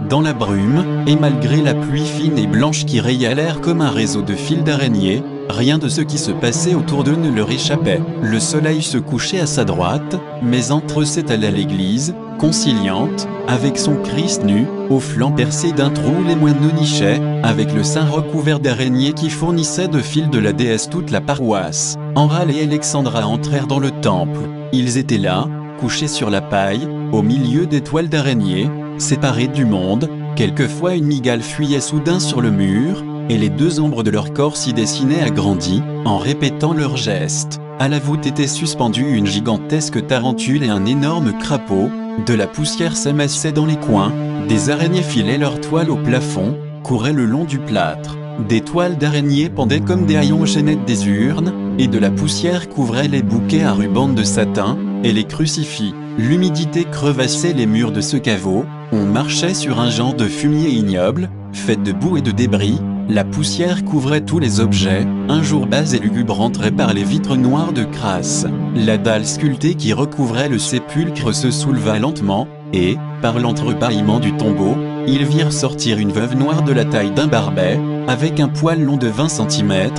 dans la brume, et malgré la pluie fine et blanche qui rayait l'air comme un réseau de fils d'araignées, rien de ce qui se passait autour d'eux ne leur échappait. Le soleil se couchait à sa droite, mais entre eux s'étalait l'église, conciliante, avec son Christ nu, au flanc percé d'un trou où les moineaux nichaient, avec le sein recouvert d'araignées qui fournissait de fil de la déesse toute la paroisse. Enral et Alexandra entrèrent dans le temple. Ils étaient là, couchés sur la paille, au milieu des toiles d'araignées, séparés du monde. Quelquefois une mygale fuyait soudain sur le mur, et les deux ombres de leur corps s'y dessinaient agrandies, en répétant leurs gestes. À la voûte était suspendue une gigantesque tarentule et un énorme crapaud. De la poussière s'amassait dans les coins, des araignées filaient leurs toiles au plafond, couraient le long du plâtre. Des toiles d'araignées pendaient comme des haillons aux chaînettes des urnes, et de la poussière couvrait les bouquets à rubans de satin, et les crucifix. L'humidité crevassait les murs de ce caveau, on marchait sur un genre de fumier ignoble, fait de boue et de débris. La poussière couvrait tous les objets, un jour bas et lugubre entrait par les vitres noires de crasse. La dalle sculptée qui recouvrait le sépulcre se souleva lentement, et, par l'entrebâillement du tombeau, ils virent sortir une veuve noire de la taille d'un barbet, avec un poil long de 20 cm,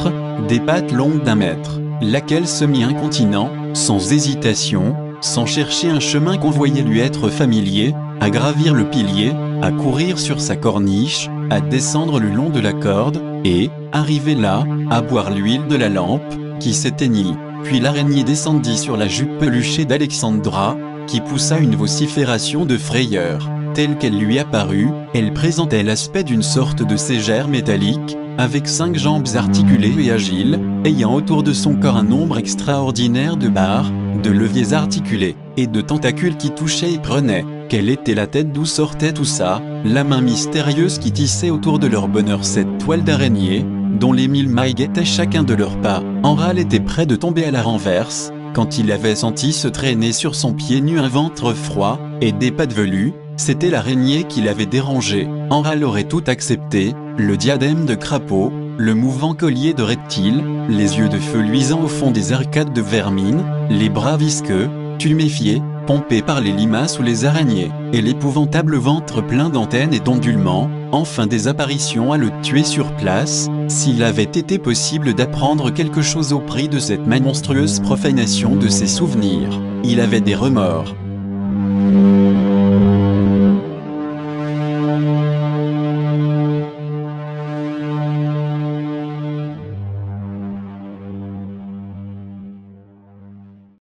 des pattes longues d'1 mètre, laquelle se mit incontinent, sans hésitation, sans chercher un chemin qu'on voyait lui être familier, à gravir le pilier, à courir sur sa corniche, à descendre le long de la corde, et, arrivé là, à boire l'huile de la lampe, qui s'éteignit. Puis l'araignée descendit sur la jupe peluchée d'Alexandra, qui poussa une vocifération de frayeur. Telle qu'elle lui apparut, elle présentait l'aspect d'une sorte de ségère métallique, avec 5 jambes articulées et agiles, ayant autour de son corps un nombre extraordinaire de barres, de leviers articulés, et de tentacules qui touchaient et prenaient. Quelle était la tête d'où sortait tout ça, la main mystérieuse qui tissait autour de leur bonheur cette toile d'araignée, dont les 1000 mailles guettaient chacun de leurs pas. Enral était près de tomber à la renverse, quand il avait senti se traîner sur son pied nu un ventre froid, et des pattes velues. C'était l'araignée qui l'avait dérangé. Enral aurait tout accepté, le diadème de crapaud, le mouvant collier de reptile, les yeux de feu luisant au fond des arcades de vermine, les bras visqueux, tuméfiés, pompés par les limaces ou les araignées, et l'épouvantable ventre plein d'antennes et d'ondulements, enfin des apparitions à le tuer sur place, s'il avait été possible d'apprendre quelque chose au prix de cette monstrueuse profanation de ses souvenirs. Il avait des remords.